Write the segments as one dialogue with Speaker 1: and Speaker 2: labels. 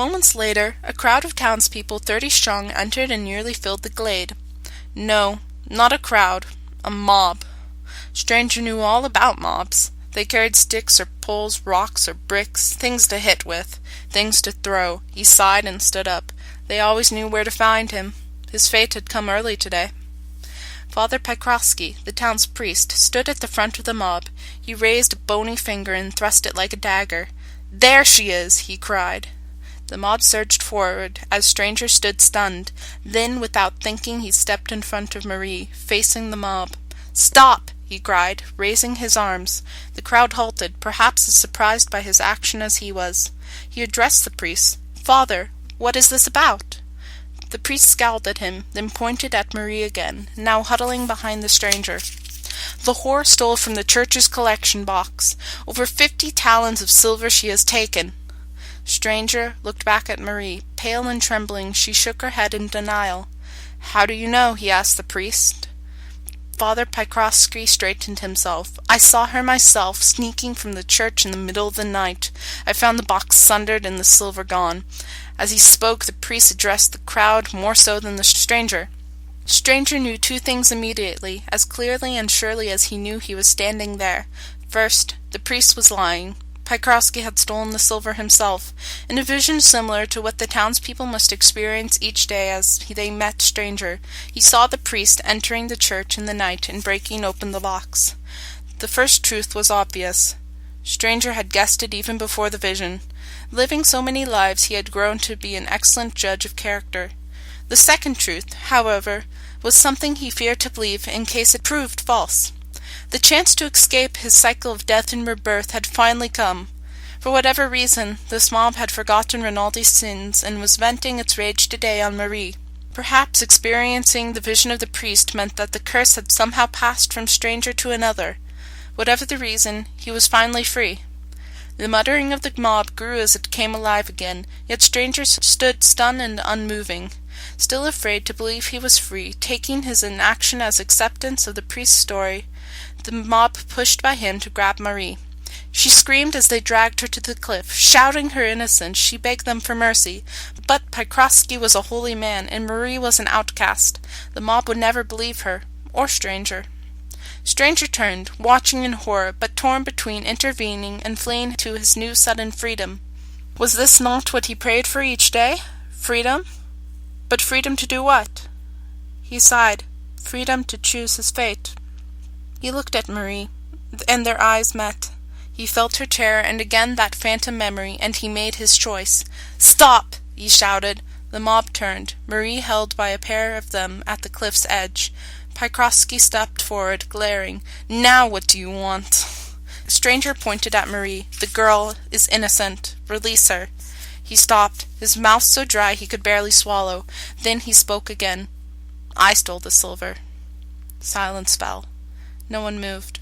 Speaker 1: Moments later, a crowd of townspeople 30 strong entered and nearly filled the glade. No, not a crowd, a mob. Stranger knew all about mobs. They carried sticks or poles, rocks or bricks, things to hit with, things to throw. He sighed and stood up. They always knew where to find him. His fate had come early today. Father Pokrovsky, the town's priest, stood at the front of the mob. He raised a bony finger and thrust it like a dagger. "There she is!" he cried. The mob surged forward as Stranger stood stunned. Then, without thinking, he stepped in front of Marie, facing the mob. "Stop!" he cried, raising his arms. The crowd halted, perhaps as surprised by his action as he was. He addressed the priest. "Father, what is this about?" The priest scowled at him, then pointed at Marie again, now huddling behind the stranger. "The whore stole from the church's collection box. Over 50 talents of silver she has taken." Stranger looked back at Marie. Pale and trembling, she shook her head in denial. "How do you know?" he asked the priest. Father Pokrovsky straightened himself. "I saw her myself, sneaking from the church in the middle of the night. I found the box sundered and the silver gone." As he spoke, the priest addressed the crowd more so than the stranger. Stranger knew 2 things immediately, as clearly and surely as he knew he was standing there. First, the priest was lying. Pokrovsky had stolen the silver himself, in a vision similar to what the townspeople must experience each day as they met Stranger. He saw the priest entering the church in the night and breaking open the box. The first truth was obvious. Stranger had guessed it even before the vision. Living so many lives, he had grown to be an excellent judge of character. The second truth, however, was something he feared to believe in case it proved false. The chance to escape his cycle of death and rebirth had finally come. For whatever reason, this mob had forgotten Rinaldi's sins and was venting its rage today on Marie. Perhaps experiencing the vision of the priest meant that the curse had somehow passed from Stranger to another. Whatever the reason, he was finally free. The muttering of the mob grew as it came alive again, yet Stranger stood stunned and unmoving, still afraid to believe he was free, taking his inaction as acceptance of the priest's story. The mob pushed by him to grab Marie. She screamed as they dragged her to the cliff. Shouting her innocence, she begged them for mercy. But Pokrovsky was a holy man, and Marie was an outcast. The mob would never believe her, or Stranger. Stranger turned, watching in horror, but torn between intervening and fleeing to his new sudden freedom. Was this not what he prayed for each day? Freedom? But freedom to do what? He sighed. Freedom to choose his fate. He looked at Marie, and their eyes met. He felt her terror and again that phantom memory, and he made his choice. "Stop!" he shouted. The mob turned, Marie held by a pair of them at the cliff's edge. Pokrovsky stepped forward, glaring. "Now what do you want?" Stranger pointed at Marie. "The girl is innocent. Release her." He stopped, his mouth so dry he could barely swallow. Then he spoke again. "I stole the silver." Silence fell. No one moved.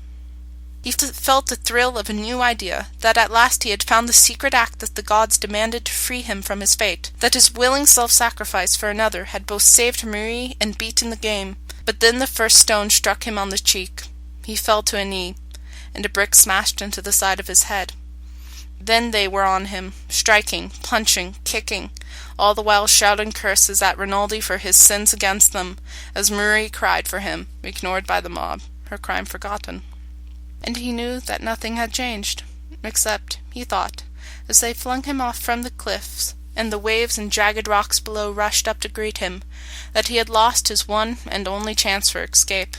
Speaker 1: He felt the thrill of a new idea, that at last he had found the secret act that the gods demanded to free him from his fate, that his willing self-sacrifice for another had both saved Marie and beaten the game. But then the first stone struck him on the cheek. He fell to a knee, and a brick smashed into the side of his head. Then they were on him, striking, punching, kicking, all the while shouting curses at Rinaldi for his sins against them, as Marie cried for him, ignored by the mob, her crime forgotten. And he knew that nothing had changed, except, he thought, as they flung him off from the cliffs, and the waves and jagged rocks below rushed up to greet him, that he had lost his one and only chance for escape.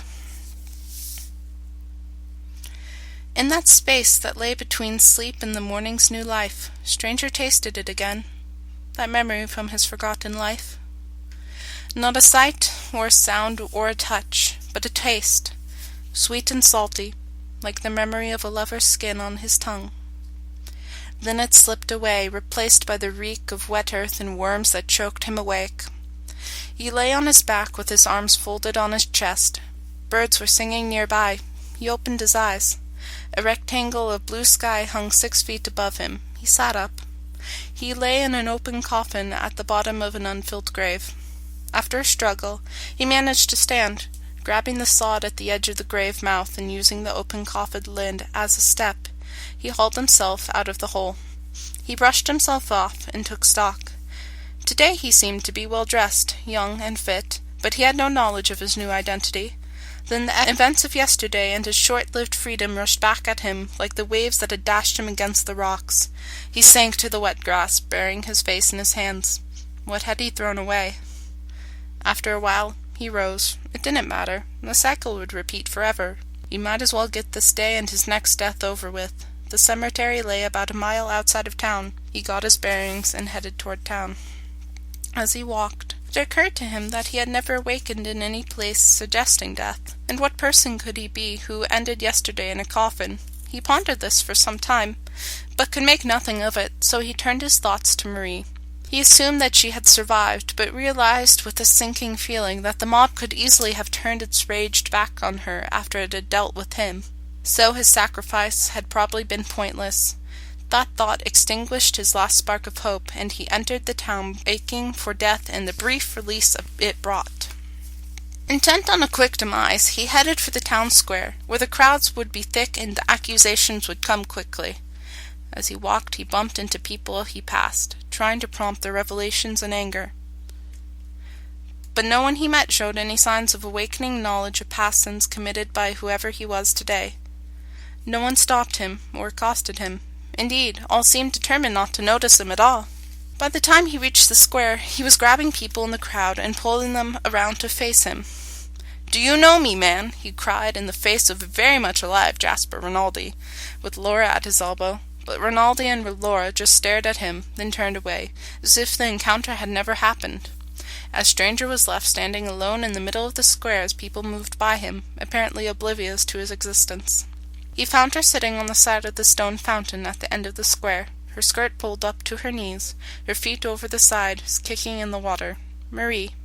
Speaker 1: In that space that lay between sleep and the morning's new life, Stranger tasted it again, that memory from his forgotten life. Not a sight, or a sound, or a touch, but a taste, sweet and salty, like the memory of a lover's skin on his tongue. Then it slipped away, replaced by the reek of wet earth and worms that choked him awake. He lay on his back with his arms folded on his chest. Birds were singing nearby. He opened his eyes. A rectangle of blue sky hung 6 feet above him. He sat up. He lay in an open coffin at the bottom of an unfilled grave. After a struggle, he managed to stand, grabbing the sod at the edge of the grave mouth and using the open coffin lid as a step. He hauled himself out of the hole. He brushed himself off and took stock. Today he seemed to be well dressed, young and fit, but he had no knowledge of his new identity. Then the events of yesterday and his short-lived freedom rushed back at him like the waves that had dashed him against the rocks. He sank to the wet grass, burying his face in his hands. What had he thrown away? After a while, he rose. It didn't matter. The cycle would repeat forever. He might as well get this day and his next death over with. The cemetery lay about a mile outside of town. He got his bearings and headed toward town. As he walked, it occurred to him that he had never awakened in any place suggesting death. And what person could he be who ended yesterday in a coffin? He pondered this for some time, but could make nothing of it, so he turned his thoughts to Marie. He assumed that she had survived, but realized with a sinking feeling that the mob could easily have turned its rage back on her after it had dealt with him. So his sacrifice had probably been pointless. That thought extinguished his last spark of hope, and he entered the town aching for death and the brief release it brought. Intent on a quick demise, he headed for the town square, where the crowds would be thick and the accusations would come quickly. As he walked, he bumped into people he passed, trying to prompt their revelations and anger. But no one he met showed any signs of awakening knowledge of past sins committed by whoever he was today. No one stopped him or accosted him. Indeed, all seemed determined not to notice him at all. By the time he reached the square, he was grabbing people in the crowd and pulling them around to face him. "Do you know me, man?" he cried in the face of a very much alive Jasper Rinaldi, with Laura at his elbow. But Rinaldi and Laura just stared at him, then turned away, as if the encounter had never happened. As Stranger was left standing alone in the middle of the square as people moved by him, apparently oblivious to his existence. He found her sitting on the side of the stone fountain at the end of the square, her skirt pulled up to her knees, her feet over the side, kicking in the water. "Marie,"